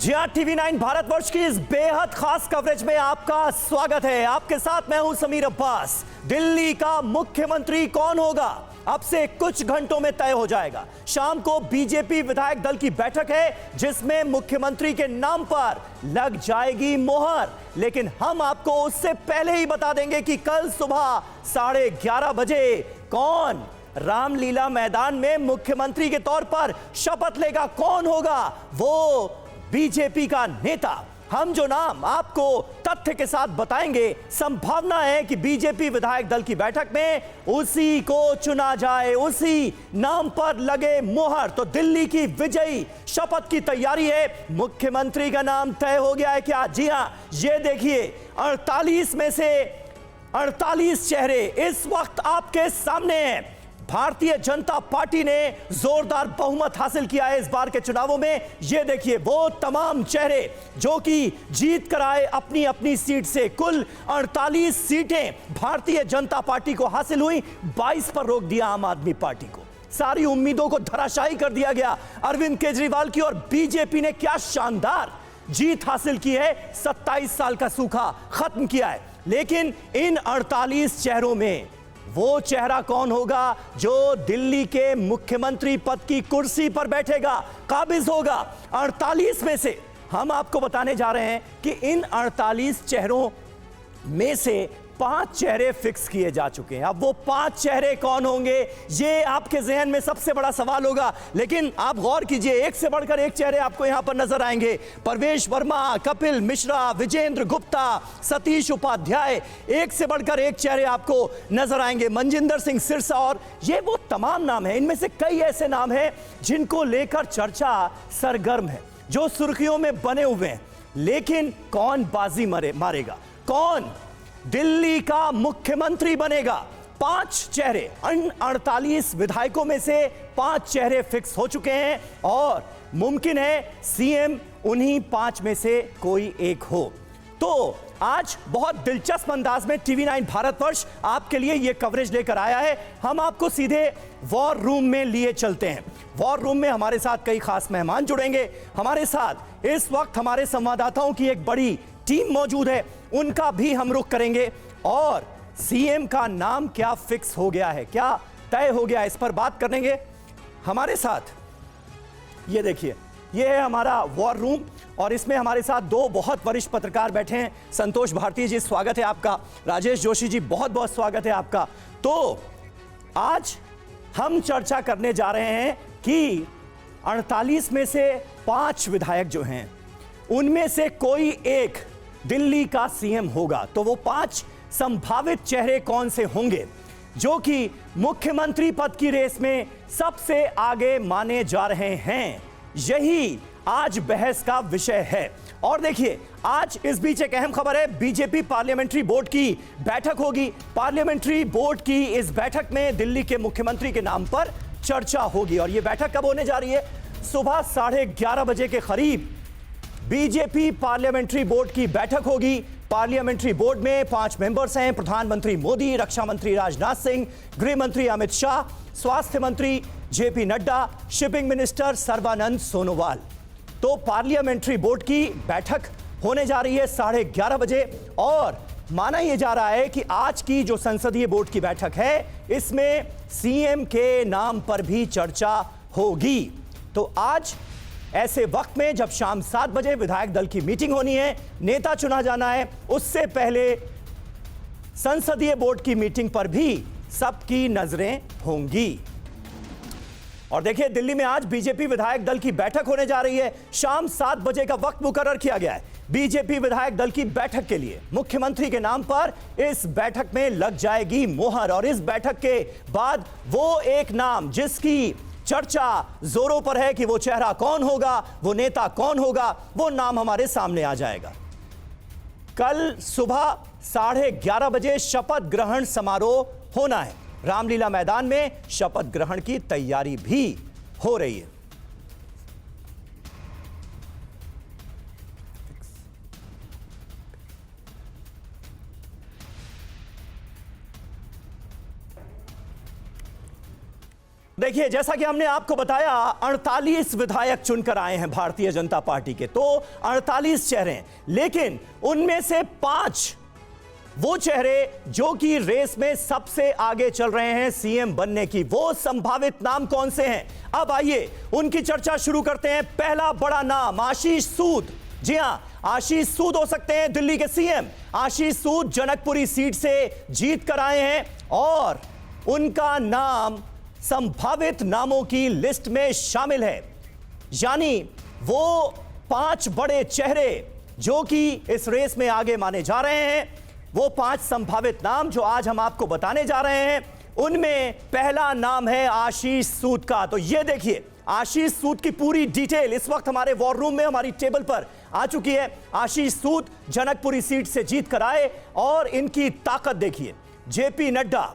जी हाँ, TV9 भारतवर्ष की इस बेहद खास कवरेज में आपका स्वागत है। आपके साथ मैं हूं समीर अब्बास। दिल्ली का मुख्यमंत्री कौन होगा, अब से कुछ घंटों में तय हो जाएगा। शाम को बीजेपी विधायक दल की बैठक है जिसमें मुख्यमंत्री के नाम पर लग जाएगी मोहर। लेकिन हम आपको उससे पहले ही बता देंगे कि कल सुबह 11:30 बजे कौन रामलीला मैदान में मुख्यमंत्री के तौर पर शपथ लेगा, कौन होगा वो बीजेपी का नेता। हम जो नाम आपको तथ्य के साथ बताएंगे, संभावना है कि बीजेपी विधायक दल की बैठक में उसी को चुना जाए, उसी नाम पर लगे मोहर। तो दिल्ली की विजयी शपथ की तैयारी है। मुख्यमंत्री का नाम तय हो गया है क्या? जी हां, ये देखिए 48 में से 48 चेहरे इस वक्त आपके सामने हैं। भारतीय जनता पार्टी ने जोरदार बहुमत हासिल किया है इस बार के चुनावों में। ये देखिए वो तमाम चेहरे जो कि जीत कर आए अपनी अपनी सीट से। कुल 48 सीटें भारतीय जनता पार्टी को हासिल हुई, 22 पर रोक दिया आम आदमी पार्टी को। सारी उम्मीदों को धराशायी कर दिया गया अरविंद केजरीवाल की। और बीजेपी ने क्या शानदार जीत हासिल की है, 27 साल का सूखा खत्म किया है। लेकिन इन 48 चेहरों में वो चेहरा कौन होगा जो दिल्ली के मुख्यमंत्री पद की कुर्सी पर बैठेगा, काबिज होगा? 48 में से हम आपको बताने जा रहे हैं कि इन 48 चेहरों में से 5 चेहरे फिक्स किए जा चुके हैं। अब वो 5 चेहरे कौन होंगे, ये आपके जहन में सबसे बड़ा सवाल होगा। लेकिन आप गौर कीजिए, एक से बढ़कर एक चेहरे आपको यहां पर नजर आएंगे। परवेश वर्मा, कपिल मिश्रा, विजेंद्र गुप्ता, सतीश उपाध्याय, एक से बढ़कर एक चेहरे आपको नजर आएंगे। मनजिंदर सिंह सिरसा, और ये वो तमाम नाम है। इनमें से कई ऐसे नाम हैं जिनको लेकर चर्चा सरगर्म है, जो सुर्खियों में बने हुए हैं। लेकिन कौन बाजी मारेगा, कौन दिल्ली का मुख्यमंत्री बनेगा? 5 चेहरे, 48 विधायकों में से 5 चेहरे फिक्स हो चुके हैं और मुमकिन है सीएम उन्हीं 5 में से कोई एक हो। तो आज बहुत दिलचस्प अंदाज में TV9 भारतवर्ष आपके लिए यह कवरेज लेकर आया है। हम आपको सीधे वॉर रूम में लिए चलते हैं। वॉर रूम में हमारे साथ कई खास मेहमान जुड़ेंगे। हमारे साथ इस वक्त हमारे संवाददाताओं की एक बड़ी टीम मौजूद है, उनका भी हम रुख करेंगे। और सीएम का नाम क्या फिक्स हो गया है, क्या तय हो गया, इस पर बात करेंगे। हमारे साथ ये देखिए, ये है हमारा वॉर रूम और इसमें हमारे साथ 2 बहुत वरिष्ठ पत्रकार बैठे हैं। संतोष भारती जी, स्वागत है आपका। राजेश जोशी जी, बहुत बहुत स्वागत है आपका। तो आज हम चर्चा करने जा रहे हैं कि 48 में से 5 विधायक जो हैं उनमें से कोई एक दिल्ली का सीएम होगा। तो वो 5 संभावित चेहरे कौन से होंगे जो कि मुख्यमंत्री पद की रेस में सबसे आगे माने जा रहे हैं, यही आज बहस का विषय है। और देखिए, आज इस बीच एक अहम खबर है, बीजेपी पार्लियामेंट्री बोर्ड की बैठक होगी। पार्लियामेंट्री बोर्ड की इस बैठक में दिल्ली के मुख्यमंत्री के नाम पर चर्चा होगी। और यह बैठक कब होने जा रही है? सुबह 11:30 बजे के करीब बीजेपी पार्लियामेंट्री बोर्ड की बैठक होगी। पार्लियामेंट्री बोर्ड में 5 मेंबर्स हैं, प्रधानमंत्री मोदी, रक्षा मंत्री राजनाथ सिंह, गृह मंत्री अमित शाह, स्वास्थ्य मंत्री JP Nadda, shipping minister Sarbananda Sonowal. तो पार्लियामेंट्री बोर्ड की बैठक होने जा रही है 11:30 बजे। और माना यह जा रहा है कि आज की जो संसदीय बोर्ड की बैठक है, इसमें सीएम के नाम पर भी चर्चा होगी। तो आज ऐसे वक्त में जब शाम 7 बजे विधायक दल की मीटिंग होनी है, नेता चुना जाना है, उससे पहले संसदीय बोर्ड की मीटिंग पर भी सबकी नजरें होंगी। और देखिए, दिल्ली में आज बीजेपी विधायक दल की बैठक होने जा रही है। शाम 7 बजे का वक्त मुकर्रर किया गया है बीजेपी विधायक दल की बैठक के लिए। मुख्यमंत्री के नाम पर इस बैठक में लग जाएगी मोहर। और इस बैठक के बाद वो एक नाम जिसकी चर्चा जोरों पर है कि वो चेहरा कौन होगा, वो नेता कौन होगा, वो नाम हमारे सामने आ जाएगा। कल सुबह 11:30 बजे शपथ ग्रहण समारोह होना है। रामलीला मैदान में शपथ ग्रहण की तैयारी भी हो रही है। देखिए, जैसा कि हमने आपको बताया 48 विधायक चुनकर आए हैं भारतीय जनता पार्टी के, तो 48 चेहरे हैं, लेकिन उनमें से 5 वो चेहरे जो कि रेस में सबसे आगे चल रहे हैं सीएम बनने की। वो संभावित नाम कौन से हैं? अब आइए उनकी चर्चा शुरू करते हैं। पहला बड़ा नाम आशीष सूद। जी हां, आशीष सूद हो सकते हैं दिल्ली के सीएम। आशीष सूद जनकपुरी सीट से जीत कर आए हैं और उनका नाम संभावित नामों की लिस्ट में शामिल है। यानी वो 5 बड़े चेहरे जो कि इस रेस में आगे माने जा रहे हैं, वो 5 संभावित नाम जो आज हम आपको बताने जा रहे हैं, उनमें पहला नाम है आशीष सूद का। तो ये देखिए, आशीष सूद की पूरी डिटेल इस वक्त हमारे वॉर रूम में हमारी टेबल पर आ चुकी है। आशीष सूद जनकपुरी सीट से जीत कर आए और इनकी ताकत देखिए। जेपी नड्डा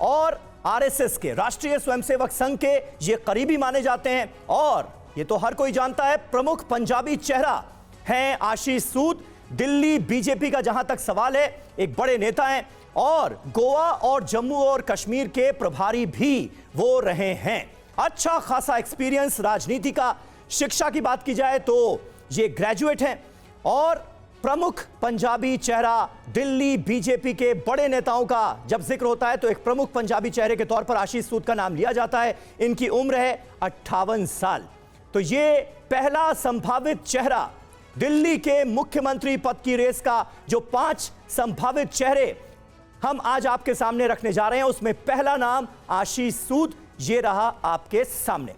और आरएसएस के, राष्ट्रीय स्वयंसेवक संघ के ये करीबी माने जाते हैं और ये तो हर कोई जानता है, प्रमुख पंजाबी चेहरा हैं आशीष सूद। दिल्ली बीजेपी का जहां तक सवाल है, एक बड़े नेता हैं और गोवा और जम्मू और कश्मीर के प्रभारी भी वो रहे हैं। अच्छा खासा एक्सपीरियंस राजनीति का। शिक्षा की बात की जाए तो ये ग्रेजुएट हैं और प्रमुख पंजाबी चेहरा। दिल्ली बीजेपी के बड़े नेताओं का जब जिक्र होता है तो एक प्रमुख पंजाबी चेहरे के तौर पर आशीष सूद का नाम लिया जाता है। इनकी उम्र है 58 साल। तो ये पहला संभावित चेहरा दिल्ली के मुख्यमंत्री पद की रेस का, जो 5 संभावित चेहरे हम आज आपके सामने रखने जा रहे हैं, उसमें पहला नाम आशीष सूद ये रहा आपके सामने।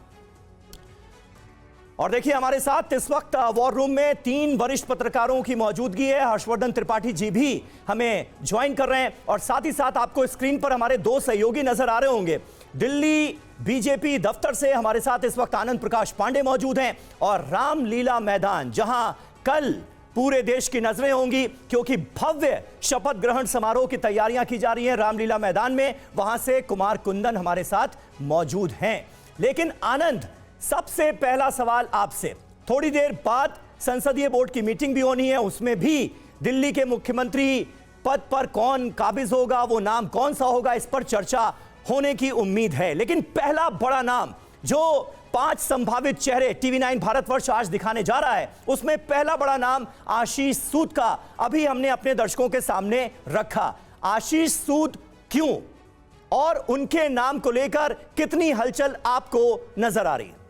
और देखिए, हमारे साथ इस वक्त वॉर रूम में 3 वरिष्ठ पत्रकारों की मौजूदगी है। हर्षवर्धन त्रिपाठी जी भी हमें ज्वाइन कर रहे हैं और साथ ही साथ आपको स्क्रीन पर हमारे 2 सहयोगी नजर आ रहे होंगे। दिल्ली बीजेपी दफ्तर से हमारे साथ इस वक्त आनंद प्रकाश पांडे मौजूद हैं और रामलीला मैदान, जहां कल पूरे देश की नजरें होंगी क्योंकि भव्य शपथ ग्रहण समारोह की तैयारियां की जा रही हैं रामलीला मैदान में, वहां से कुमार कुंदन हमारे साथ मौजूद हैं। लेकिन आनंद, सबसे पहला सवाल आपसे, थोड़ी देर बाद संसदीय बोर्ड की मीटिंग भी होनी है, उसमें भी दिल्ली के मुख्यमंत्री पद पर कौन काबिज होगा, वो नाम कौन सा होगा, इस पर चर्चा होने की उम्मीद है। लेकिन पहला बड़ा नाम जो 5 संभावित चेहरे TV9 भारतवर्ष आज दिखाने जा रहा है, उसमें पहला बड़ा नाम आशीष सूद का अभी हमने अपने दर्शकों के सामने रखा। आशीष सूद क्यों और उनके नाम को लेकर कितनी हलचल आपको नजर आ रही है?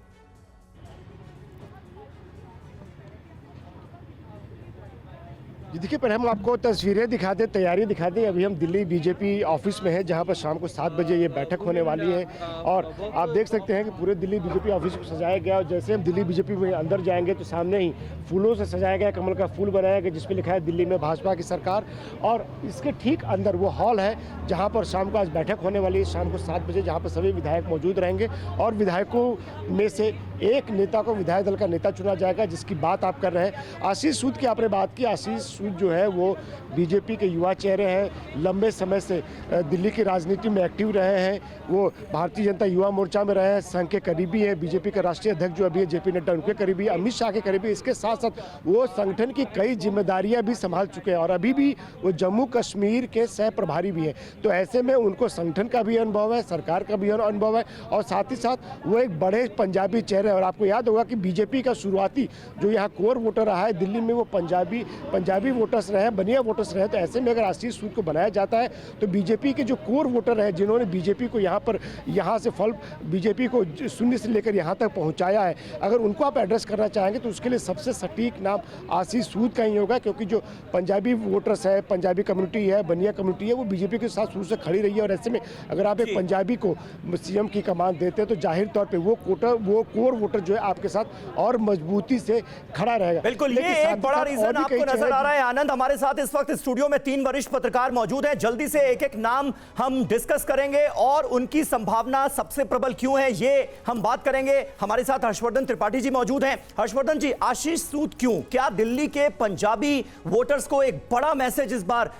जी देखिए, पहले हम आपको तस्वीरें दिखा दें, तैयारी दिखा दें। अभी हम दिल्ली बीजेपी ऑफिस में हैं, जहां पर शाम को 7 बजे ये बैठक होने वाली है और आप देख सकते हैं कि पूरे दिल्ली बीजेपी ऑफिस को सजाया गया और जैसे हम दिल्ली बीजेपी में अंदर जाएंगे तो सामने ही फूलों से सजाया गया, कमल का फूल बनाया गया जिसमें लिखा है दिल्ली में भाजपा की सरकार। और इसके ठीक अंदर वो हॉल है जहाँ पर शाम को आज बैठक होने वाली है, शाम को 7 बजे, जहाँ पर सभी विधायक मौजूद रहेंगे और विधायकों में से एक नेता को विधायक दल का नेता चुना जाएगा, जिसकी बात आप कर रहे हैं। आशीष सूद की आपने बात की। आशीष सूद जो है वो बीजेपी के युवा चेहरे हैं, लंबे समय से दिल्ली की राजनीति में एक्टिव रहे हैं। वो भारतीय जनता युवा मोर्चा में रहे हैं, संघ के करीबी है, बीजेपी के राष्ट्रीय अध्यक्ष जो अभी है जेपी नड्डा उनके करीबी, अमित शाह के करीबी। इसके साथ साथ वो संगठन की कई जिम्मेदारियां भी संभाल चुके हैं और अभी भी वो जम्मू कश्मीर के सह प्रभारी भी हैं। तो ऐसे में उनको संगठन का भी अनुभव है, सरकार का भी अनुभव है और साथ ही साथ वो एक बड़े पंजाबी चेहरे। और आपको याद होगा कि बीजेपी का शुरुआती जो यहाँ कोर वोटर रहा है दिल्ली में, वो पंजाबी वोटर्स रहे, बनिया वोटर्स रहे। तो ऐसे में अगर आशीष सूद को बनाया जाता है तो बीजेपी के जो कोर वोटर हैं, जिन्होंने बीजेपी को यहाँ से फल बीजेपी को शून्य से लेकर यहाँ तक पहुँचाया है, अगर उनको आप एड्रेस करना चाहेंगे तो उसके लिए सबसे सटीक नाम आशीष सूद का ही होगा, क्योंकि जो पंजाबी वोटर्स है, पंजाबी कम्युनिटी है, बनिया कम्युनिटी है, वो बीजेपी के साथ शुरू से खड़ी रही है। और ऐसे में अगर आप एक पंजाबी को सीएम की कमान देते हैं तो जाहिर तौर पर वो कोर वोटर जो है आपके साथ और मजबूती से खड़ा रहेगा। बिल्कुल, ये एक बड़ा रीजन आपको नजर आ रहा है। आनंद, हमारे साथ इस वक्त स्टूडियो में 3 वरिष्ठ पत्रकार मौजूद हैं। जल्दी से एक एक नाम हम डिस्कस करेंगे और उनकी संभावना सबसे प्रबल क्यों है ये हम बात करेंगे। हमारे साथ हर्षवर्धन त्रिपाठी जी मौजूद हैं। हर्षवर्धन जी, आशीष सूद क्यों? क्या दिल्ली के पंजाबी वोटर्स को एक बड़ा मैसेज इस बार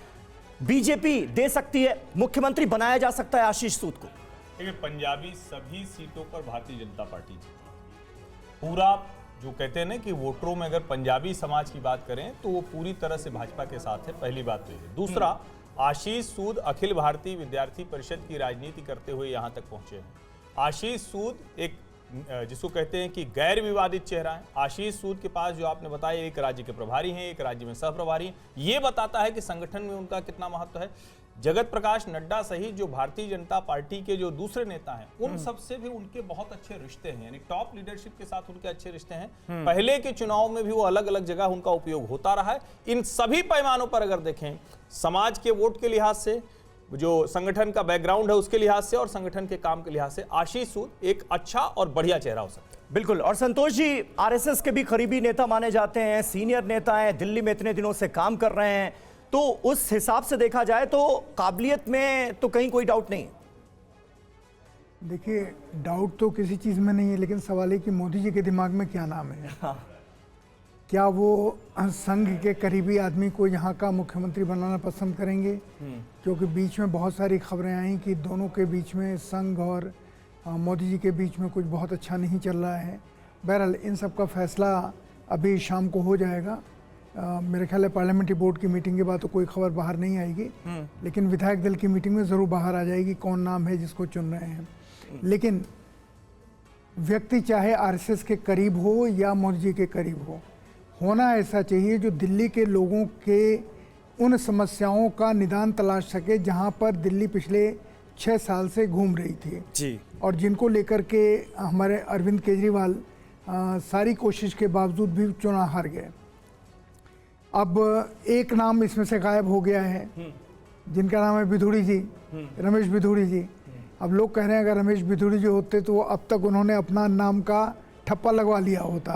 बीजेपी दे सकती है? मुख्यमंत्री बनाया जा सकता है आशीष सूद को? देखिए, पंजाबी सभी सीटों पर भारतीय जनता पार्टी जीती। पूरा जो कहते हैं ना कि वोटरों में अगर पंजाबी समाज की बात करें तो वो पूरी तरह से भाजपा के साथ है, पहली बात तो ये। दूसरा, आशीष सूद अखिल भारतीय विद्यार्थी परिषद की राजनीति करते हुए यहाँ तक पहुंचे हैं आशीष सूद एक जिसको कहते हैं कि गैर विवादित चेहरा है। आशीष सूद के पास जो आपने बताया, एक राज्य के प्रभारी हैं, एक राज्य में सह प्रभारी हैं। ये बताता है कि संगठन में उनका कितना महत्व है। जगत प्रकाश नड्डा सहित जो भारतीय जनता पार्टी के जो दूसरे नेता हैं, उन सबसे भी उनके बहुत अच्छे रिश्ते हैं, यानी टॉप लीडरशिप के साथ उनके अच्छे रिश्ते हैं। पहले के चुनाव में भी वो अलग अलग जगह उनका उपयोग होता रहा है। इन सभी पैमानों पर अगर देखें, समाज के वोट के लिहाज से, जो संगठन का बैकग्राउंड है उसके लिहाज से और संगठन के काम के लिहाज से, आशीष सूद एक अच्छा और बढ़िया चेहरा हो सकता है। बिल्कुल। और संतोष जी आरएसएस के भी करीबी नेता माने जाते हैं, सीनियर नेता हैं, दिल्ली में इतने दिनों से काम कर रहे हैं, तो उस हिसाब से देखा जाए तो काबिलियत में तो कहीं कोई डाउट नहीं है। देखिए, डाउट तो किसी चीज़ में नहीं है, लेकिन सवाल है कि मोदी जी के दिमाग में क्या नाम है। हाँ। क्या वो संघ के करीबी आदमी को यहाँ का मुख्यमंत्री बनाना पसंद करेंगे? क्योंकि बीच में बहुत सारी खबरें आई कि दोनों के बीच में, संघ और मोदी जी के बीच में कुछ बहुत अच्छा नहीं चल रहा है। बहरहाल इन सब का फैसला अभी शाम को हो जाएगा। मेरे ख्याल है पार्लियामेंट्री बोर्ड की मीटिंग के बाद तो कोई खबर बाहर नहीं आएगी, लेकिन विधायक दल की मीटिंग में ज़रूर बाहर आ जाएगी कौन नाम है जिसको चुन रहे हैं। लेकिन व्यक्ति चाहे आरएसएस के करीब हो या मोदी जी के करीब हो, होना ऐसा चाहिए जो दिल्ली के लोगों के उन समस्याओं का निदान तलाश सके जहां पर दिल्ली पिछले 6 साल से घूम रही थी जी, और जिनको लेकर के हमारे अरविंद केजरीवाल सारी कोशिश के बावजूद भी चुनाव हार गए। अब एक नाम इसमें से गायब हो गया है, जिनका नाम है बिधूड़ी जी, रमेश बिधूड़ी जी। अब लोग कह रहे हैं अगर रमेश बिधूड़ी जी होते तो अब तक उन्होंने अपना नाम का ठप्पा लगवा लिया होता,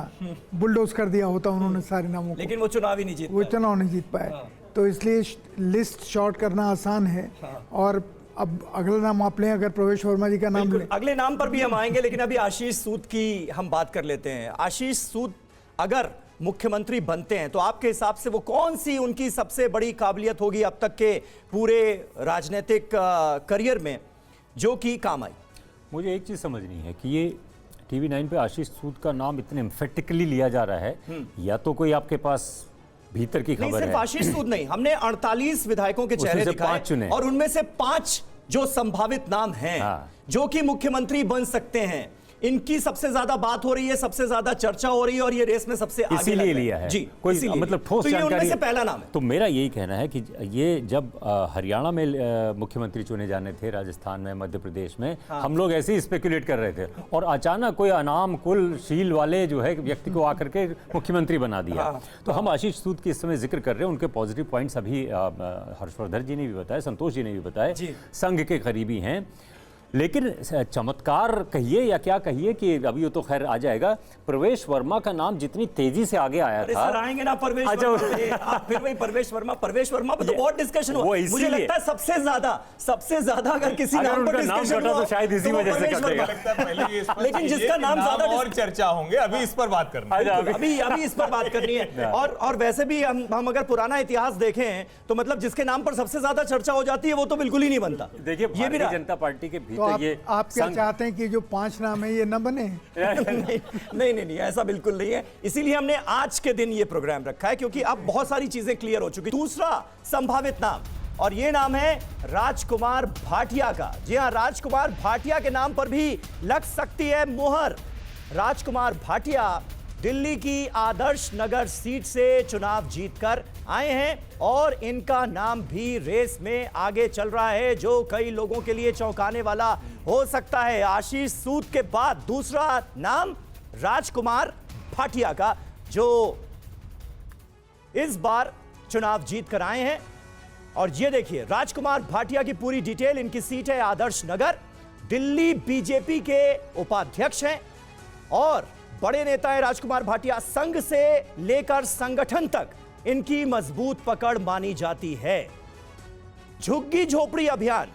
बुलडोज कर दिया होता उन्होंने सारे नामों को, लेकिन वो चुनाव ही नहीं जीत वो पाए। चुनाव नहीं जीत पाए। तो इसलिए लिस्ट शॉर्ट करना आसान है। और अब अगला नाम आप लें, अगर प्रवेश वर्मा जी का नाम लें। अगले नाम पर भी हम आएंगे, लेकिन अभी आशीष सूद की हम बात कर लेते हैं। आशीष सूद अगर मुख्यमंत्री बनते हैं तो आपके हिसाब से वो कौन सी उनकी सबसे बड़ी काबिलियत होगी अब तक के पूरे राजनीतिक करियर में जो कि काम आई? मुझे एक चीज़ समझनी है कि ये टीवी 9 पे आशीष सूद का नाम इतने एम्फेटिकली लिया जा रहा है, या तो कोई आपके पास भीतर की नहीं, खबर सिर्फ है। आशीष सूद नहीं, हमने 48 विधायकों के चेहरे उसमें से दिखाए 5 चुने और उनमें से 5 जो संभावित नाम हैं, हाँ। जो कि मुख्यमंत्री बन सकते हैं, इनकी सबसे ज्यादा बात हो रही है, सबसे ज्यादा चर्चा हो रही है और ये रेस में सबसे आगे इसीलिए लग रहे लिया हैं। है जी, कोई इसीलिए मतलब लिया। ठोस तो ये उनमें जानकारी से पहला नाम है। तो मेरा यही कहना है कि ये जब हरियाणा में मुख्यमंत्री चुने जाने थे, राजस्थान में, मध्य प्रदेश में, हम लोग ऐसे ही स्पेकुलेट कर रहे थे और अचानक कोई अनाम कुल शील वाले जो है व्यक्ति को आकर के मुख्यमंत्री बना दिया। तो हम आशीष सूद की इस समय जिक्र कर रहे हैं, उनके पॉजिटिव पॉइंट्स अभी हर्षवर्धन जी ने भी बताया, संतोष जी ने भी बताया, संघ के करीबी हैं। लेकिन चमत्कार कहिए या क्या कहिए कि अभी वो तो खैर आ जाएगा, प्रवेश वर्मा का नाम जितनी तेजी से आगे आया अरे था। सर आएंगे ना प्रवेश अच्छा, वर्मा पे, आप फिर वही प्रवेश वर्मा पे तो बहुत डिस्कशन हुआ। वो मुझे इसीलिए- लगता है सबसे ज्यादा अगर किसी अगर नाम पर उनका नाम डिस्कशन कटा हुआ तो शायद इसी वो वजह से प्रवेश कटेगा। वर्मा। लगता है पहले ये स्पष्ट लेकिन कीजिए जिसका कि नाम ज्यादा और चर्चा होंगे, अभी इस पर बात करना है। अभी इस पर बात करनी है। और वैसे भी हम अगर पुराना इतिहास देखें तो मतलब जिसके नाम पर सबसे ज्यादा चर्चा हो जाती है वो तो बिल्कुल ही नहीं बनता। देखिए, ये भी भारतीय जनता पार्टी के तो भीतर ये आप क्या संघ- चाहते हैं कि जो 5 नाम है ये न बने? नहीं, ऐसा बिल्कुल नहीं है। इसीलिए हमने आज के दिन ये प्रोग्राम रखा है, क्योंकि अब बहुत सारी चीजें क्लियर हो चुकी। दूसरा संभावित नाम, और ये नाम है राजकुमार भाटिया का। जी हां, राजकुमार भाटिया के नाम पर भी लग सकती है मुहर। राजकुमार भाटिया दिल्ली की आदर्श नगर सीट से चुनाव जीतकर आए हैं और इनका नाम भी रेस में आगे चल रहा है, जो कई लोगों के लिए चौंकाने वाला हो सकता है। आशीष सूद के बाद दूसरा नाम राजकुमार भाटिया का, जो इस बार चुनाव जीतकर आए हैं। और ये देखिए राजकुमार भाटिया की पूरी डिटेल। इनकी सीट है आदर्श नगर, दिल्ली बीजेपी के उपाध्यक्ष हैं और बड़े नेता है राजकुमार भाटिया। संघ से लेकर संगठन तक इनकी मजबूत पकड़ मानी जाती है। झुग्गी झोपड़ी अभियान,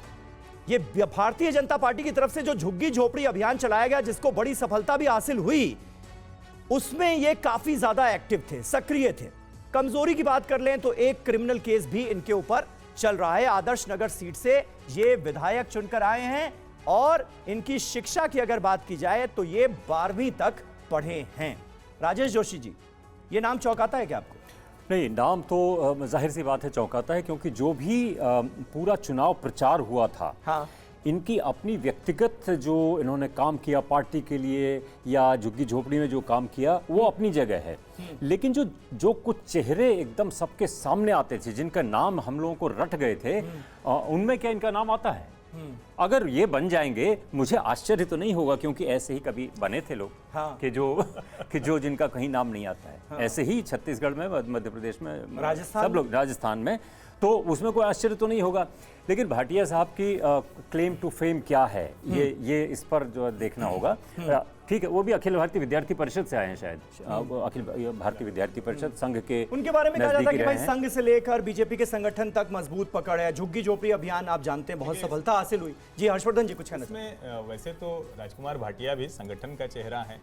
ये भारतीय जनता पार्टी की तरफ से जो झुग्गी झोपड़ी अभियान चलाया गया, जिसको बड़ी सफलता भी हासिल हुई, उसमें ये काफी ज्यादा एक्टिव थे, सक्रिय थे। कमजोरी की बात कर लें तो एक क्रिमिनल केस भी इनके ऊपर चल रहा है। आदर्श नगर सीट से ये विधायक चुनकर आए हैं और इनकी शिक्षा की अगर बात की जाए तो ये 12वीं तक पढ़े हैं। राजेश जोशी जी, ये नाम चौंकाता है क्या आपको? नहीं, नाम तो जाहिर सी बात है चौंकाता है, क्योंकि जो भी पूरा चुनाव प्रचार हुआ था, हाँ। इनकी अपनी व्यक्तिगत जो इन्होंने काम किया पार्टी के लिए या झुग्गी झोपड़ी में जो काम किया वो अपनी जगह है, लेकिन जो जो कुछ चेहरे एकदम सबके सामने आते थे, जिनका नाम हम लोगों को रट गए थे, उनमें क्या इनका नाम आता है? अगर ये बन जाएंगे मुझे आश्चर्य तो नहीं होगा, क्योंकि ऐसे ही कभी बने थे लोग कि जो जिनका कहीं नाम नहीं आता है। ऐसे ही छत्तीसगढ़ में, मध्य प्रदेश में, सब लोग, राजस्थान में, तो उसमें कोई आश्चर्य तो नहीं होगा। लेकिन भाटिया साहब की क्लेम टू फेम क्या है, ये इस पर जो देखना होगा। ठीक है, वो भी अखिल भारतीय विद्यार्थी परिषद से आए हैं शायद, अखिल भारतीय विद्यार्थी परिषद संघ के उनके बारे में कहा जाता है कि भाई हैं। संघ से लेकर बीजेपी के संगठन तक मजबूत पकड़ है। झुग्गी झोपड़ी अभियान आप जानते हैं बहुत सफलता हासिल हुई। जी हर्षवर्धन जी, कुछ कहना चाहिए? इसमें वैसे तो राजकुमार भाटिया भी संगठन का चेहरा है,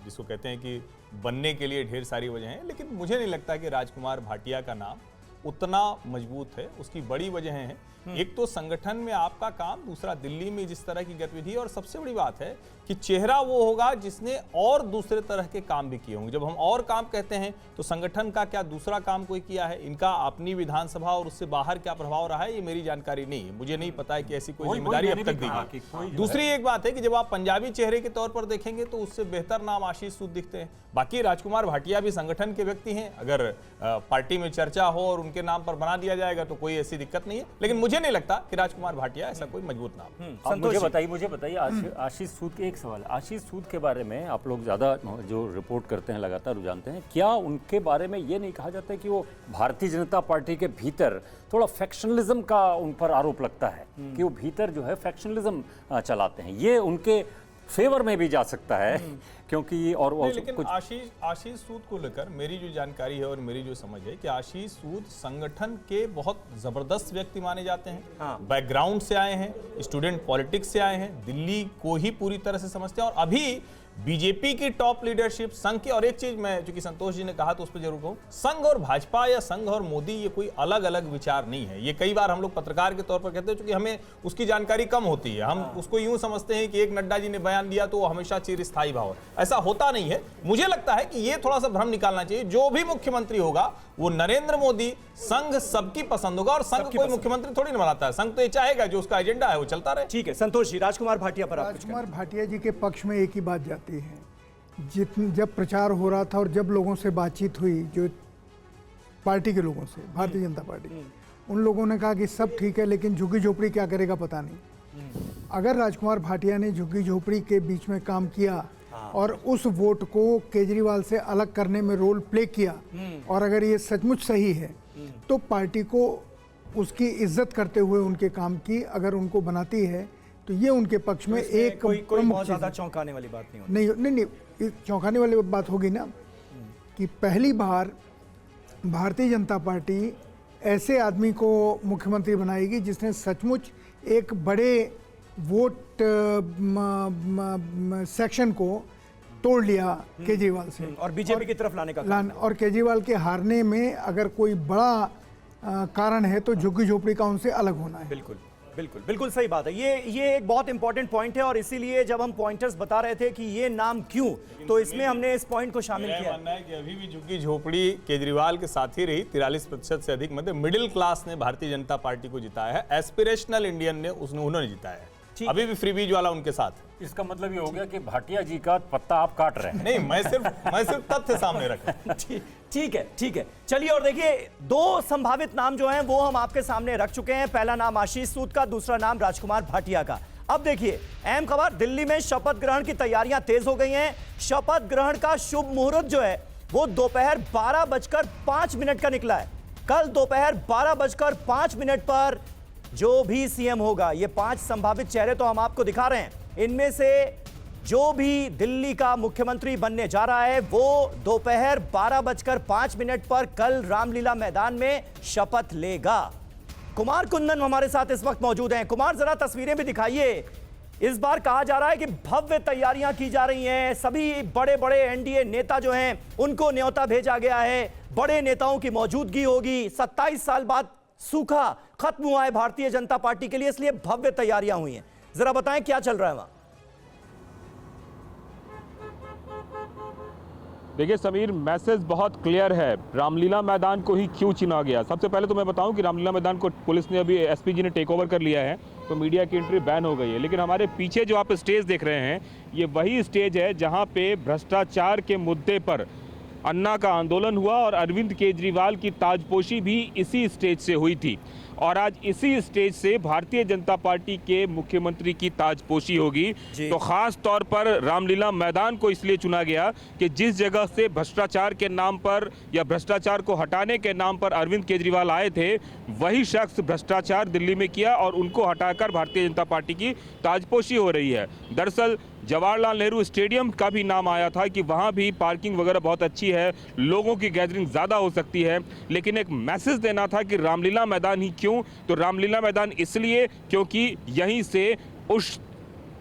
जिसको कहते हैं कि बनने के लिए ढेर सारी वजह हैं, लेकिन मुझे नहीं लगता कि राजकुमार भाटिया का नाम उतना मजबूत है। उसकी बड़ी वजह है, एक तो संगठन में आपका काम, दूसरा दिल्ली में जिस तरह की गतिविधि, और सबसे बड़ी बात है कि चेहरा वो होगा जिसने और दूसरे तरह के काम भी किए होंगे। जब हम और काम कहते हैं तो संगठन का क्या दूसरा काम कोई किया है, इनका अपनी विधानसभा और उससे बाहर क्या प्रभाव रहा है, ये मेरी जानकारी नहीं है। मुझे नहीं पता है कि ऐसी कोई जिम्मेदारी अब तक दी गई। दूसरी एक बात है कि जब आप पंजाबी चेहरे के तौर पर देखेंगे तो उससे बेहतर नाम आशीष सूद दिखते हैं। बाकी राजकुमार भाटिया भी संगठन के व्यक्ति हैं, अगर पार्टी में चर्चा हो और उनके नाम पर बना दिया जाएगा तो कोई ऐसी दिक्कत नहीं है, लेकिन मुझे नहीं लगता कि राजकुमार भाटिया ऐसा कोई मजबूत नाम है। आप मुझे बताइए आशीष सूद के एक सवाल, आशीष सूद के बारे में आप लोग ज़्यादा जो रिपोर्ट करते हैं, लगातार जानते हैं, क्या उनके बारे में ये नहीं कहा जाता है कि वो भारतीय जनता पार्टी के भीतर थोड़ा फैक्शनलिज्म का उन पर आरोप लगता है कि वो भीतर जो है फैक्शनलिज्म चलाते हैं? ये उनके फेवर में भी जा सकता है, क्योंकि और लेकिन कुछ आशीष सूद को लेकर मेरी जो जानकारी है और मेरी जो समझ है कि आशीष सूद संगठन के बहुत जबरदस्त व्यक्ति माने जाते हैं। बैकग्राउंड से आए हैं, स्टूडेंट पॉलिटिक्स से आए हैं, दिल्ली को ही पूरी तरह से समझते हैं, और अभी बीजेपी की टॉप लीडरशिप संघ की। और एक चीज मैं, चूंकि संतोष जी ने कहा तो उस पर जरूर कहूं, संघ और भाजपा या संघ और मोदी ये कोई अलग अलग विचार नहीं है। ये कई बार हम लोग पत्रकार के तौर पर कहते हैं, क्योंकि हमें उसकी जानकारी कम होती है, हम उसको यूं समझते हैं कि एक नड्डा जी ने बयान दिया तो वो हमेशा चिरस्थायी भाव है। ऐसा होता नहीं है। मुझे लगता है कि ये थोड़ा सा भ्रम निकालना चाहिए। जो भी मुख्यमंत्री होगा वो नरेंद्र मोदी, संघ सबकी पसंद होगा, और संघ कोई मुख्यमंत्री थोड़ी ना बनाता है। संघ तो ये चाहेगा जो उसका एजेंडा है वो चलता रहे। ठीक है संतोष जी, राजकुमार भाटिया पर आप कुछ राजकुमार भाटिया जी के पक्ष में एक ही बात जाती है, जब प्रचार हो रहा था और जब लोगों से बातचीत हुई, जो पार्टी के लोगों से, भारतीय जनता पार्टी, उन लोगों ने कहा कि सब ठीक है लेकिन झुग्गी झोपड़ी क्या करेगा पता नहीं। अगर राजकुमार भाटिया ने झुग्गी झोपड़ी के बीच में काम किया और उस वोट को केजरीवाल से अलग करने में रोल प्ले किया, और अगर ये सचमुच सही है तो पार्टी को उसकी इज्जत करते हुए उनके काम की अगर उनको बनाती है तो ये उनके पक्ष में एक कोई प्रमुख बहुत चीज़ ज्यादा है। चौंकाने वाली बात नहीं होगी। नहीं, चौंकाने वाली बात होगी ना कि पहली बार भारतीय जनता पार्टी ऐसे आदमी को मुख्यमंत्री बनाएगी जिसने सचमुच एक बड़े वोट सेक्शन को तोड़ लिया केजरीवाल से और बीजेपी की तरफ लाने का और केजरीवाल के हारने में अगर कोई बड़ा कारण है तो झुग्गी झोपड़ी का उनसे अलग होना है। बिल्कुल बिल्कुल बिल्कुल सही बात है। ये एक बहुत इंपॉर्टेंट पॉइंट है, और इसीलिए जब हम पॉइंटर्स बता रहे थे कि ये नाम क्यों, तो इसमें हमने इस पॉइंट को शामिल किया। मानना है कि अभी भी झुग्गी झोपड़ी केजरीवाल के साथ ही रही। 43% से अधिक मतलब मिडिल क्लास ने भारतीय जनता पार्टी को जिताया है, एस्पिरेशनल इंडियन ने उन्होंने जिताया है। अभी भी फ्रीबीज वाला उनके साथ। इसका मतलब ये हो गया कि भाटिया जी का पत्ता आप काट रहे हैं। नहीं, मैं सिर्फ तथ्य सामने रखा। ठीक है चलिए, और देखिए दो संभावित नाम जो हैं वो हम आपके सामने रख चुके हैं। पहला नाम आशीष सूद का, दूसरा नाम राजकुमार भाटिया का। अब देखिए अहम खबर, दिल्ली में शपथ ग्रहण की तैयारियां तेज हो गई हैं। शपथ ग्रहण का शुभ मुहूर्त जो है वो दोपहर 12:05 का निकला है। कल दोपहर 12:05 पर जो भी सीएम होगा, ये 5 संभावित चेहरे तो हम आपको दिखा रहे हैं, इनमें से जो भी दिल्ली का मुख्यमंत्री बनने जा रहा है वो दोपहर 12:05 पर कल रामलीला मैदान में शपथ लेगा। कुमार कुंदन हमारे साथ इस वक्त मौजूद हैं। कुमार, जरा तस्वीरें भी दिखाइए। इस बार कहा जा रहा है कि भव्य तैयारियां की जा रही हैं, सभी बड़े बड़े एनडीए नेता जो हैं उनको न्योता भेजा गया है, बड़े नेताओं की मौजूदगी होगी। 27 साल बाद सूखा खत्म हुआ है भारतीय जनता पार्टी के लिए, इसलिए भव्य तैयारियां हुई हैं। जरा बताएं क्या चल रहा है वहां। देखिए समीर, मैसेज बहुत क्लियर है। रामलीला मैदान को ही क्यों चुना गया? सबसे पहले तो मैं बताऊं कि रामलीला मैदान को पुलिस ने अभी एसपी जी ने टेक ओवर कर लिया है, तो मीडिया की एंट्री बैन हो गई है। लेकिन हमारे पीछे जो आप स्टेज देख रहे हैं, ये वही स्टेज है जहां पे भ्रष्टाचार के मुद्दे पर अन्ना का आंदोलन हुआ और अरविंद केजरीवाल की ताजपोशी भी इसी स्टेज से हुई थी। और आज इसी स्टेज से भारतीय जनता पार्टी के मुख्यमंत्री की ताजपोशी होगी। तो खास तौर पर रामलीला मैदान को इसलिए चुना गया कि जिस जगह से भ्रष्टाचार के नाम पर या भ्रष्टाचार को हटाने के नाम पर अरविंद केजरीवाल आए थे, वही शख्स भ्रष्टाचार दिल्ली में किया और उनको हटाकर भारतीय जनता पार्टी की ताजपोशी हो रही है। दरअसल जवाहरलाल नेहरू स्टेडियम का भी नाम आया था कि वहाँ भी पार्किंग वगैरह बहुत अच्छी है, लोगों की गैदरिंग ज़्यादा हो सकती है, लेकिन एक मैसेज देना था कि रामलीला मैदान ही क्यों? तो रामलीला मैदान इसलिए क्योंकि यहीं से उस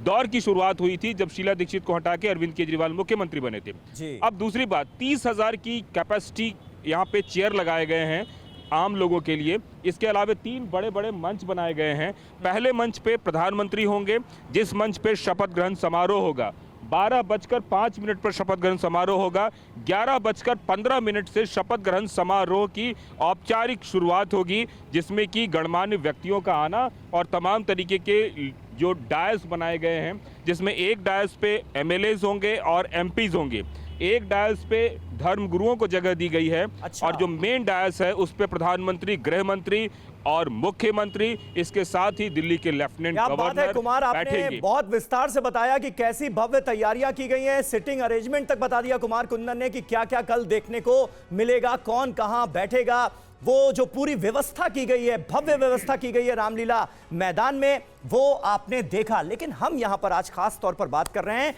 दौर की शुरुआत हुई थी जब शीला दीक्षित को हटा के अरविंद केजरीवाल मुख्यमंत्री बने थे। अब दूसरी बात, 30,000 की कैपेसिटी यहाँ पे चेयर लगाए गए हैं आम लोगों के लिए। इसके अलावा 3 बड़े बड़े मंच बनाए गए हैं। पहले मंच पे प्रधानमंत्री होंगे, जिस मंच पे शपथ ग्रहण समारोह होगा। 12:05 पर शपथ ग्रहण समारोह होगा। 11:15 से शपथ ग्रहण समारोह की औपचारिक शुरुआत होगी, जिसमें कि गणमान्य व्यक्तियों का आना और तमाम तरीके के जो डायस बनाए गए हैं, जिसमें एक डायस पे एमएलएज होंगे और एमपीज होंगे, एक डायस पे धर्मगुरुओं को जगह दी गई है। और जो मेन डायस है उस पे प्रधानमंत्री, गृह मंत्री और मुख्यमंत्री, इसके साथ ही दिल्ली के लेफ्टिनेंट गवर्नर कुमार, आपने बहुत विस्तार से बताया कि कैसी भव्य तैयारियां की गई हैं, सिटिंग अरेंजमेंट तक बता दिया कुमार कुंदन ने कि क्या क्या कल देखने को मिलेगा, कौन कहां बैठेगा। वो जो पूरी व्यवस्था की गई है, भव्य व्यवस्था की गई है रामलीला मैदान में, वो आपने देखा। लेकिन हम यहां पर आज खास तौर पर बात कर रहे हैं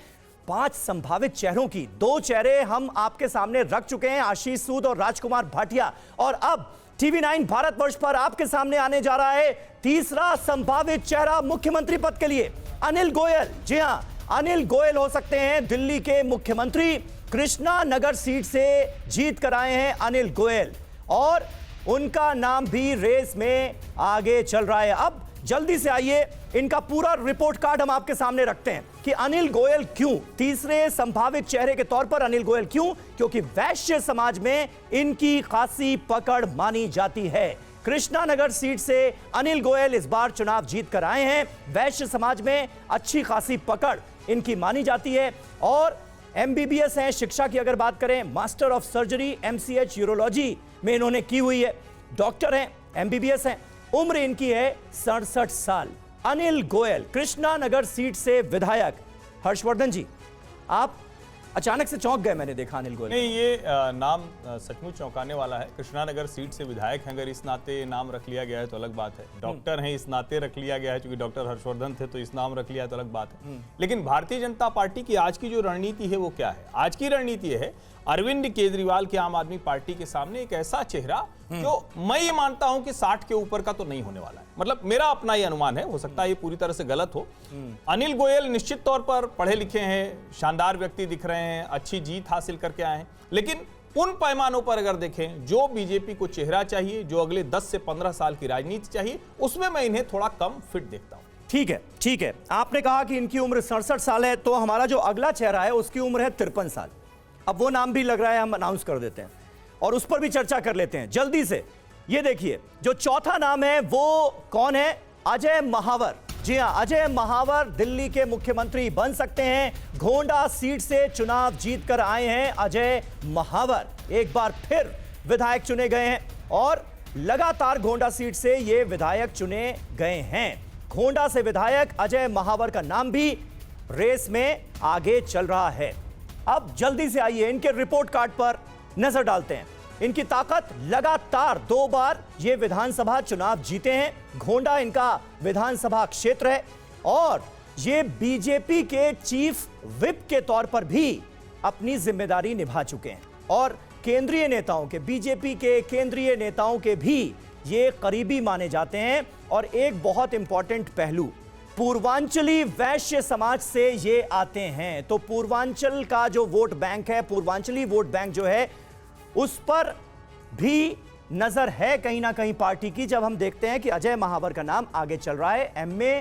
5 संभावित चेहरों की। 2 चेहरे हम आपके सामने रख चुके हैं, आशीष सूद और राजकुमार भाटिया, और अब TV9 भारतवर्ष पर आपके सामने आने जा रहा है तीसरा संभावित चेहरा मुख्यमंत्री पद के लिए, अनिल गोयल। जी हां, अनिल गोयल हो सकते हैं दिल्ली के मुख्यमंत्री। कृष्णा नगर सीट से जीत कर आए हैं अनिल गोयल और उनका नाम भी रेस में आगे चल रहा है। अब जल्दी से आइए, इनका पूरा रिपोर्ट कार्ड हम आपके सामने रखते हैं कि अनिल गोयल क्यों तीसरे संभावित चेहरे के तौर पर अनिल गोयल क्यों? क्योंकि वैश्य समाज में इनकी खासी पकड़ मानी जाती है। कृष्णा नगर सीट से अनिल गोयल इस बार चुनाव जीत कर आए हैं। वैश्य समाज में अच्छी खासी पकड़ इनकी मानी जाती है और MBBS हैं। शिक्षा की अगर बात करें, master of surgery MCH urology में इन्होंने की हुई है। डॉक्टर हैं, MBBS हैं। उम्र इनकी है 67 साल। अनिल गोयल कृष्णा नगर सीट से विधायक। हर्षवर्धन जी, आप अचानक से चौंक गए, मैंने देखा अनिल गोयल। नहीं, ये नाम सचमुच चौंकाने वाला है। कृष्णा नगर सीट से विधायक हैं, अगर इस नाते नाम रख लिया गया है तो अलग बात है। डॉक्टर हैं, इस नाते रख लिया गया है, क्योंकि डॉक्टर हर्षवर्धन थे तो इस नाम रख लिया तो अलग बात है। लेकिन भारतीय जनता पार्टी की आज की जो रणनीति है वो क्या है? आज की रणनीति है अरविंद केजरीवाल की आम आदमी पार्टी के सामने एक ऐसा चेहरा जो मैं ये मानता हूं कि 60 के ऊपर का तो नहीं होने वाला है। मतलब मेरा अपना ये अनुमान है, हो सकता है ये पूरी तरह से गलत हो। अनिल गोयल निश्चित तौर पर पढ़े लिखे हैं, शानदार व्यक्ति दिख रहे हैं, अच्छी जीत हासिल करके आए हैं, लेकिन उन पैमानों पर अगर देखें जो बीजेपी को चेहरा चाहिए, जो अगले 10 से 15 साल की राजनीति चाहिए, उसमें मैं इन्हें थोड़ा कम फिट देखता हूं। ठीक है, ठीक है। आपने कहा कि इनकी उम्र 67 साल है, तो हमारा जो अगला चेहरा है उसकी उम्र है 53 साल। अब वो नाम भी लग रहा है, हम अनाउंस कर देते हैं और उस पर भी चर्चा कर लेते हैं जल्दी से। ये देखिए, जो चौथा नाम है वो कौन है? अजय महावर। जी हां, अजय महावर दिल्ली के मुख्यमंत्री बन सकते हैं। घोंडा सीट से चुनाव जीत कर आए हैं अजय महावर, एक बार फिर विधायक चुने गए हैं और लगातार घोंडा सीट से ये विधायक चुने गए हैं। घोंडा से विधायक अजय महावर का नाम भी रेस में आगे चल रहा है। अब जल्दी से आइए, इनके रिपोर्ट कार्ड पर नजर डालते हैं। इनकी ताकत, लगातार 2 बार ये विधानसभा चुनाव जीते हैं। घोंडा इनका विधानसभा क्षेत्र है और ये बीजेपी के चीफ विप के तौर पर भी अपनी जिम्मेदारी निभा चुके हैं और केंद्रीय नेताओं के, बीजेपी के केंद्रीय नेताओं के भी ये करीबी माने जाते हैं। और एक बहुत इंपॉर्टेंट पहलू, पूर्वांचली वैश्य समाज से ये आते हैं, तो पूर्वांचल का जो वोट बैंक है, पूर्वांचली वोट बैंक जो है, उस पर भी नजर है कहीं ना कहीं पार्टी की। जब हम देखते हैं कि अजय महावर का नाम आगे चल रहा है, MA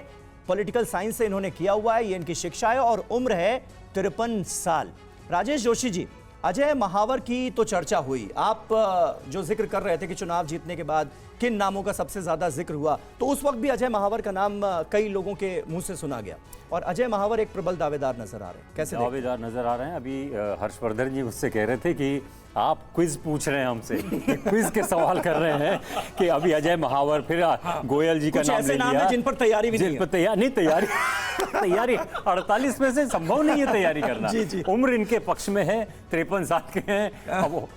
पॉलिटिकल साइंस से इन्होंने किया हुआ है, ये इनकी शिक्षा है और उम्र है 53 साल। राजेश जोशी जी, अजय महावर की तो चर्चा हुई, आप जो जिक्र कर रहे थे कि चुनाव जीतने के बाद किन नामों का सबसे ज्यादा जिक्र हुआ, तो उस वक्त भी अजय महावर का नाम कई लोगों के मुंह से सुना गया और अजय महावर एक प्रबल दावेदार नजर आ रहे हैं। कैसे दावेदार नजर आ रहे हैं। अभी हर्षवर्धन जी मुझसे कह रहे थे कि आप क्विज पूछ रहे हैं हमसे, क्विज के सवाल कर रहे हैं कि अभी अजय महावर, फिर गोयल जी का नाम ले लिया, जिन पर तैयारी भी नहीं है। तैयारी 48 में से संभव नहीं है तैयारी करना। जी। उम्र इनके पक्ष में है, 53 साल के हैं।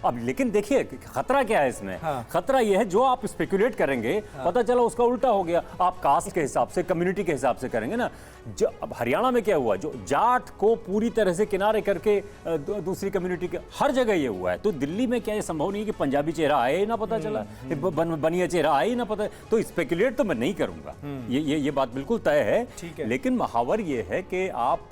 अब लेकिन देखिए खतरा क्या है इसमें। खतरा यह है जो आप स्पेकुलेट करेंगे, पता चला उसका उल्टा हो गया। आप कास्ट के हिसाब से, कम्युनिटी के हिसाब से करेंगे ना। अब हरियाणा में क्या हुआ, जो जाट को पूरी तरह से किनारे करके दूसरी कम्युनिटी के, हर जगह ये हुआ है। तो दिल्ली में क्या ये संभव नहीं है कि पंजाबी चेहरा आए ही ना पता चला, बनिया चेहरा आए ही ना पता। तो स्पेकुलेट तो मैं नहीं करूंगा, ये बात बिल्कुल तय है। लेकिन महावर ये है कि आप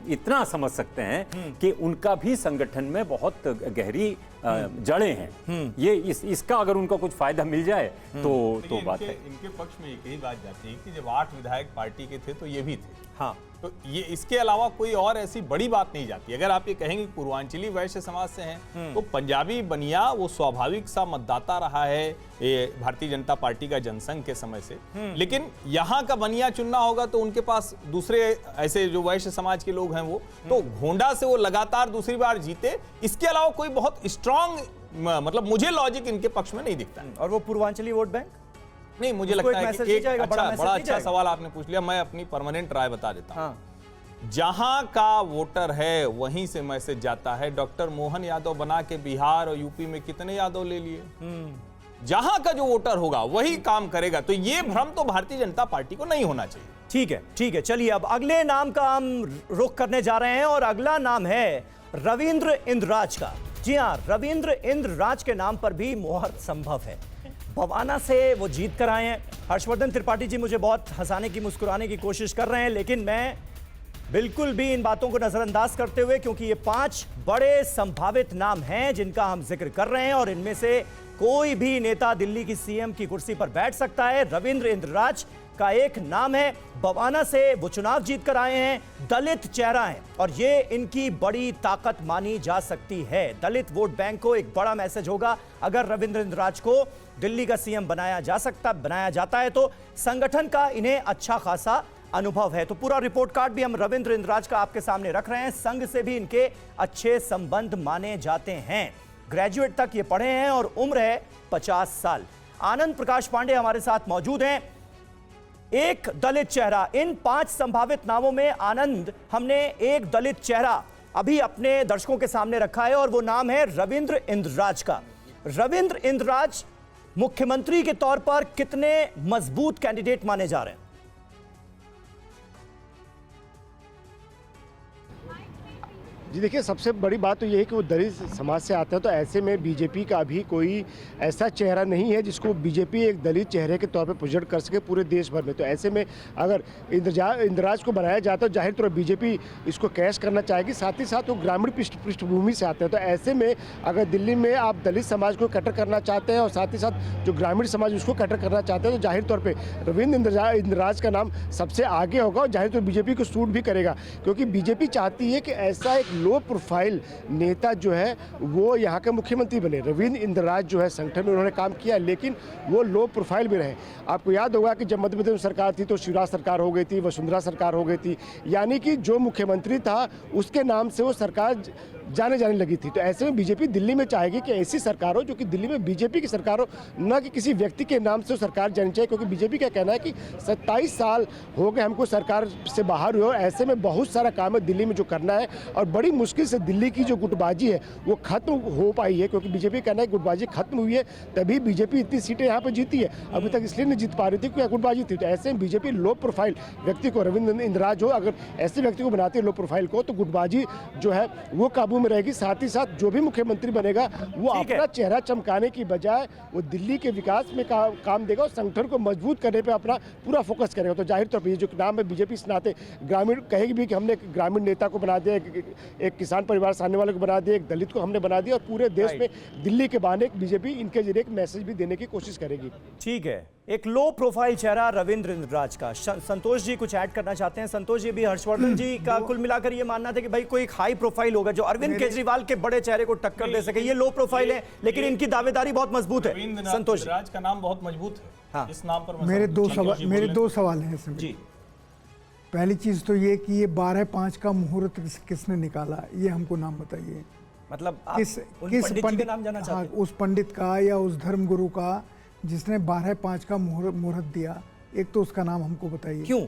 इतना समझ सकते हैं कि उनका भी संगठन में बहुत गहरी जड़ें हैं। ये इसका अगर उनका कुछ फायदा मिल जाए तो बात है। इनके पक्ष में एक ही बात जाती है कि जब 8 विधायक पार्टी के थे तो ये भी थे। हाँ, तो ये इसके अलावा कोई और ऐसी बड़ी बात नहीं जाती। अगर आप ये कहेंगे पूर्वांचली वैश्य समाज से हैं, तो पंजाबी बनिया वो स्वाभाविक सा मतदाता रहा है ये भारतीय जनता पार्टी का जनसंघ के समय से। लेकिन यहाँ का बनिया चुनना होगा तो उनके पास दूसरे ऐसे जो वैश्य समाज के लोग हैं वो, तो घोंडा से वो लगातार दूसरी बार जीते। इसके अलावा कोई बहुत स्ट्रांग, मतलब मुझे लॉजिक इनके पक्ष में नहीं दिखता है। और वो पूर्वांचली वोट बैंक नहीं, मुझे लगता है कि एक बड़ा अच्छा सवाल आपने पूछ लिया। मैं अपनी परमानेंट राय बता देता हूं। जहां का वोटर है वहीं से मैसेज जाता है। डॉक्टर मोहन यादव बना के बिहार और यूपी में कितने यादव ले लिए? जहां का जो वोटर होगा वही काम करेगा। तो ये भ्रम तो भारतीय जनता पार्टी को नहीं होना चाहिए। ठीक है। चलिए अब अगले नाम का हम रुख करने जा रहे हैं और अगला नाम है रविंद्र इंद्रराज का। जी हाँ, रविंद्र इंद्रराज के नाम पर भी मोहर संभव है। बवाना से वो जीत कर आए हैं। हर्षवर्धन त्रिपाठी जी मुझे बहुत हंसाने की, मुस्कुराने की कोशिश कर रहे हैं, लेकिन मैं बिल्कुल भी इन बातों को नजरअंदाज करते हुए, क्योंकि ये 5 बड़े संभावित नाम हैं जिनका हम जिक्र कर रहे हैं और इनमें से कोई भी नेता दिल्ली की सीएम की कुर्सी पर बैठ सकता है। रविंद्र इंद्रराज का एक नाम है, बवाना से वो चुनाव जीत कर आए हैं, दलित चेहरा है और ये इनकी बड़ी ताकत मानी जा सकती है। दलित वोट बैंक को एक बड़ा मैसेज होगा अगर रविंद्र इंद्रराज को दिल्ली का सीएम बनाया जाता है तो संगठन का इन्हें अच्छा खासा अनुभव है। तो पूरा रिपोर्ट कार्ड भी हम रविंद्र इंद्रराज का आपके सामने रख रहे हैं। संघ से भी इनके अच्छे संबंध माने जाते हैं। ग्रेजुएट तक ये पढ़े हैं और उम्र है 50 साल। आनंद प्रकाश पांडे हमारे साथ मौजूद हैं। एक दलित चेहरा, इन 5 संभावित नामों में आनंद, हमने एक दलित चेहरा अभी अपने दर्शकों के सामने रखा है और वो नाम है रविंद्र इंद्रराज का। रविंद्र इंद्रराज मुख्यमंत्री के तौर पर कितने मजबूत कैंडिडेट माने जा रहे हैं? जी देखिए, सबसे बड़ी बात तो ये है कि वो दलित समाज से आते हैं, तो ऐसे में बीजेपी का भी कोई ऐसा चेहरा नहीं है जिसको बीजेपी एक दलित चेहरे के तौर पे प्रोजेक्ट कर सके पूरे देश भर में। तो ऐसे में अगर इंद्रराज को बनाया जाता है, जाहिर तौर पर बीजेपी इसको कैश करना चाहेगी। साथ ही साथ वो ग्रामीण पृष्ठभूमि से आते हैं, तो ऐसे में अगर दिल्ली में आप दलित समाज को कटर करना चाहते हैं और साथ ही साथ जो ग्रामीण समाज उसको कटर करना चाहते हैं, तो जाहिर तौर पर रविंद्र इंद्रराज का नाम सबसे आगे होगा और जाहिर तौर पर बीजेपी को सूट भी करेगा, क्योंकि बीजेपी चाहती है कि ऐसा एक लो प्रोफाइल नेता जो है वो यहाँ के मुख्यमंत्री बने। रविंद्र इंद्रराज जो है संगठन में उन्होंने काम किया, लेकिन वो लो प्रोफाइल भी रहे। आपको याद होगा कि जब मध्य प्रदेश में सरकार थी तो शिवराज सरकार हो गई थी, वसुंधरा सरकार हो गई थी, यानी कि जो मुख्यमंत्री था उसके नाम से वो सरकार जाने लगी थी। तो ऐसे में बीजेपी दिल्ली में चाहेगी कि ऐसी सरकार हो जो कि दिल्ली में बीजेपी की सरकार हो, न कि किसी व्यक्ति के नाम से वो सरकार जानी चाहिए, क्योंकि बीजेपी का कहना है कि 27 साल हो गए हमको सरकार से बाहर हुए और ऐसे में बहुत सारा काम है दिल्ली में जो करना है और बड़ी मुश्किल से दिल्ली की जो गुटबाजी है वो खत्म हो पाई है, क्योंकि बीजेपी कहना है गुटबाजी खत्म हुई है तभी बीजेपी इतनी सीटें यहाँ पर जीती है। अभी तक इसलिए नहीं जीत पा रही थी क्योंकि गुटबाजी थी। तो ऐसे में बीजेपी लो प्रोफाइल व्यक्ति को, रविंद्र इंद्रराज हो, अगर ऐसे व्यक्ति को बनाती है लो प्रोफाइल को, तो गुटबाजी जो है वो काबू में रहेगी। साथ ही साथ जो भी मुख्यमंत्री बनेगा वो अपना चेहरा चमकाने की बजाय वो दिल्ली के विकास में काम देगा और संगठन को मजबूत करने पे अपना पूरा फोकस करेगा। तो जाहिर तौर पर ये जो नाम है बीजेपी इस नाते ग्रामीण कहेगी भी कि हमने एक ग्रामीण नेता को बना दिया, एक किसान परिवार से आने वाले को बना दिया, एक दलित को हमने बना दिया और पूरे देश में दिल्ली के बहाने बीजेपी इनके जरिए एक मैसेज भी देने की कोशिश करेगी। ठीक है। एक लो प्रोफाइल चेहरा रविंद्र इंद्रराज का। संतोष जी कुछ ऐड करना चाहते हैं? संतोष जी, भी हर्षवर्धन जी का कुल मिलाकर ये मानना था कि भाई कोई एक हाई प्रोफाइल होगा जो अरविंद केजरीवाल के बड़े चेहरे को टक्कर दे सके। ये लो प्रोफाइल है लेकिन इनकी दावेदारी बहुत मजबूत है। संतोष जी, इंद्रराज का नाम बहुत मजबूत है। हाँ। इस नाम पर मैं मेरे संतोष दो सवाल हैं इसमें। जी, पहली चीज तो ये कि ये 12/5 का मुहूर्त किसने निकाला, ये हमको नाम बताइए। मतलब आप किस उन किस पंडित जी के नाम जानना हाँ, चाहते हैं? उस पंडित का या उस धर्मगुरु का जिसने 12/5 का मुहूर्त दिया, एक तो उसका नाम हमको बताइए। क्यों?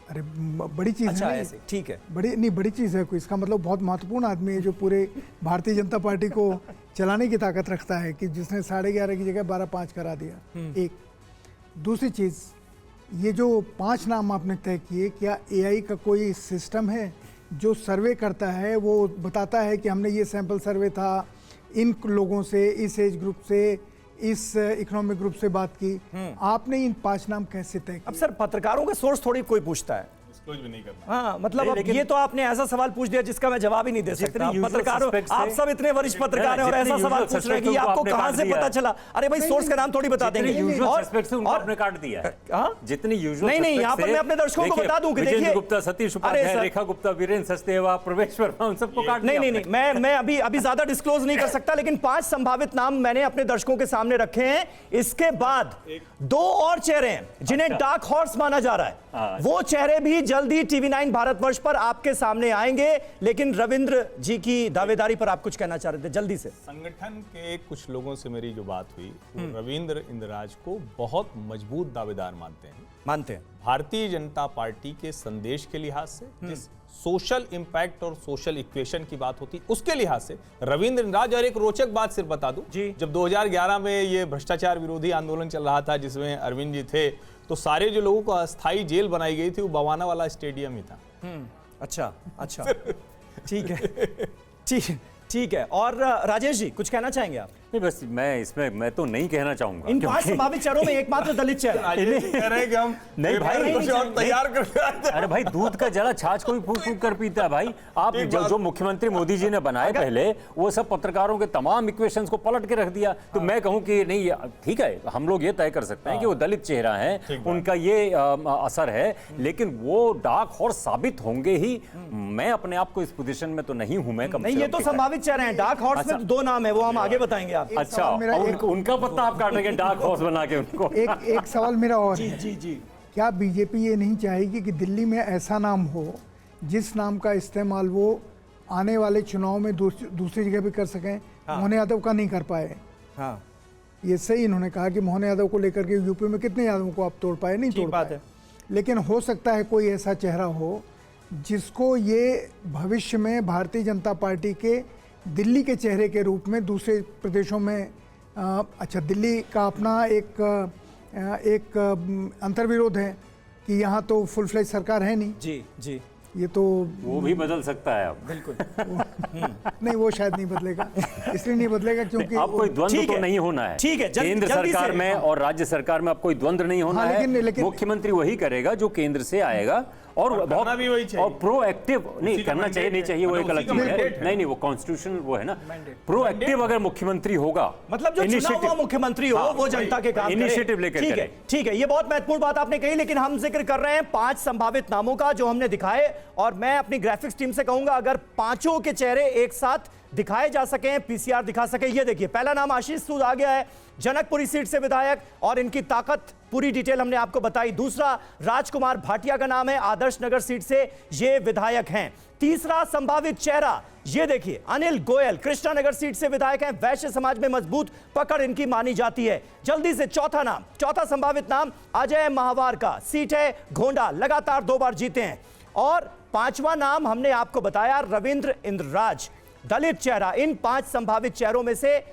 अरे बड़ी चीज अच्छा, है ना ऐसे ठीक है। बड़ी चीज है कोई, इसका मतलब बहुत महत्वपूर्ण आदमी है जो पूरे भारतीय जनता पार्टी को चलाने की ताकत रखता है, कि जिसने 11:30 की जगह 12/5 करा दिया। एक दूसरी चीज, ये जो 5 नाम आपने तय किए, क्या एआई का कोई सिस्टम है जो सर्वे करता है, वो बताता है कि हमने ये सैंपल सर्वे था, इन लोगों से, इस एज ग्रुप से, इस इकोनॉमिक ग्रुप से बात की, आपने इन 5 नाम कैसे तय अब किए? सर, पत्रकारों का सोर्स थोड़ी कोई पूछता है। डिस्क्लोज भी नहीं करना। हाँ, मतलब अब ये तो आपने ऐसा सवाल पूछ दिया जिसका मैं जवाब ही नहीं दे सकता। पत्रकारों, आप सब इतने वरिष्ठ पत्रकार हैं और ऐसा सवाल पूछ रहे हैं कि आपको कहां से पता चला? अरे भाई, सोर्स का नाम थोड़ी बता देंगे। और आपने काट दिया है। जितनी यूजुअल नहीं, यहाँ पर मैं अपने दर्शकों को बता दूं कि देखिए, विजेंद्र गुप्ता, सतीश उपाध्याय, रेखा गुप्ता, वीरेंद्र सचदेवा, प्रवेश वर्मा, उन सबको काट दिया। नहीं, मैं अभी ज्यादा डिस्क्लोज नहीं कर सकता, लेकिन 5 संभावित नाम मैंने अपने दर्शकों के सामने रखे हैं। इसके बाद 2 और चेहरे हैं जिन्हें डार्क हॉर्स माना जा रहा है। वो चेहरे भी जल्दी TV9 भारतवर्ष पर आपके सामने आएंगे। लेकिन रविंद्र जी की दावेदारी पर आप कुछ कहना चाह रहे थे, जल्दी से। संगठन के कुछ लोगों से मेरी जो बात हुई, वो रविंद्र इंद्रराज को बहुत मजबूत दावेदार मानते हैं। भारतीय जनता पार्टी के संदेश के लिहाज से, जिस सोशल इंपैक्ट और सोशल इक्वेशन की बात होती, उसके लिहाज से रविंद्र इंद्रराज। और एक रोचक बात सिर्फ बता दूं, जब 2011 में ये भ्रष्टाचार विरोधी आंदोलन चल रहा था, जिसमें अरविंद जी थे, तो सारे जो लोगों को अस्थायी जेल बनाई गई थी, वो बवाना वाला स्टेडियम ही था। अच्छा, ठीक है। और राजेश जी, कुछ कहना चाहेंगे आप? नहीं, बस मैं तो नहीं कहना चाहूंगा। इन 5 संभावित चेहरों में एकमात्र दलित चेहरा। कह रहे हैं कि हम नहीं भाई, कुछ और तैयार कर। अरे भाई, दूध का जला छाछ कोई फूंक फूंक कर पीता है भाई। आप जो मुख्यमंत्री मोदी जी ने बनाए पहले, वो सब पत्रकारों के तमाम इक्वेशंस को पलट के रख दिया। तो मैं कहूं कि नहीं, ठीक है, हम लोग ये तय कर सकते हैं कि वो दलित चेहरा है, उनका ये असर है, लेकिन वो डार्क हॉर्स साबित होंगे ही। मैं अपने आप को इस पोजीशन में तो नहीं हूं। मैं नहीं, ये तो संभावित चेहरे हैं। डार्क हॉर्स में 2 नाम है, वो हम आगे बताएंगे। अच्छा, उनका पत्ता आप काटेंगे डार्क हॉर्स बना के उनको। एक सवाल मेरा और है। जी। क्या बीजेपी ये नहीं चाहेगी कि दिल्ली में ऐसा नाम हो जिस नाम का इस्तेमाल वो आने वाले चुनाव में दूसरी जगह भी कर सकें? मोहन यादव का नहीं कर पाए। हाँ, ये सही इन्होंने कहा कि मोहन यादव को लेकर के यूपी में कितने यादवों को आप तोड़ पाए, नहीं तोड़ पाए। लेकिन हो सकता है कोई ऐसा चेहरा हो जिसको ये भविष्य में भारतीय जनता पार्टी के दिल्ली के चेहरे के रूप में दूसरे प्रदेशों में, अच्छा, दिल्ली का अपना एक अंतर्विरोध है कि यहाँ तो फुल फ्लेज सरकार है नहीं। जी। ये तो वो भी बदल सकता है अब। बिल्कुल। नहीं, वो शायद नहीं बदलेगा। इसलिए नहीं बदलेगा क्योंकि अब कोई द्वंद्व तो नहीं होना है। ठीक है, केंद्र सरकार में और राज्य सरकार में अब कोई द्वंद्व नहीं होना है। मुख्यमंत्री वही करेगा जो केंद्र से आएगा, और बहुत और प्रोएक्टिव नहीं करना चाहिए, नहीं चाहिए, वो एक अलग चीज है। नहीं, वो कॉन्स्टिट्यूशनल वो है ना। प्रोएक्टिव अगर मुख्यमंत्री होगा, मतलब जो चुना हुआ मुख्यमंत्री हो, वो जनता के काम इनिशिएटिव लेकर। ठीक है, ये बहुत महत्वपूर्ण बात आपने कही। लेकिन हम जिक्र कर रहे हैं 5 संभावित नामों का जो हमने दिखाए, और मैं अपनी ग्राफिक्स टीम से कहूंगा अगर 5 के चेहरे एक साथ दिखाए जा सके, पीसीआर दिखा सके। ये देखिए, पहला नाम आशीष सूद आ गया है, जनकपुरी सीट से विधायक, और इनकी ताकत पूरी डिटेल हमने आपको बताई। दूसरा, राजकुमार भाटिया का नाम है, आदर्श नगर सीट से ये विधायक हैं। तीसरा संभावित चेहरा, ये देखिए, अनिल गोयल, कृष्णानगर सीट से विधायक हैं, वैश्य समाज में मजबूत पकड़ इनकी मानी जाती है। जल्दी से चौथा संभावित नाम अजय महावार का, सीट है घोंडा, लगातार 2 बार जीते हैं। और 5वां नाम हमने आपको बताया, रविंद्र इंद्रराज, दलित चेहरा। इन 5 संभावित चेहरों में से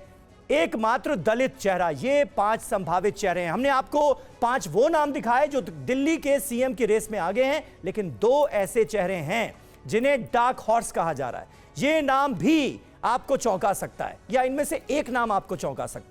एकमात्र दलित चेहरा। ये 5 संभावित चेहरे हैं। हमने आपको 5 वो नाम दिखाए जो दिल्ली के सीएम की रेस में आगे हैं, लेकिन 2 ऐसे चेहरे हैं जिन्हें डार्क हॉर्स कहा जा रहा है। ये नाम भी आपको चौंका सकता है, या इनमें से एक नाम आपको चौंका सकता है।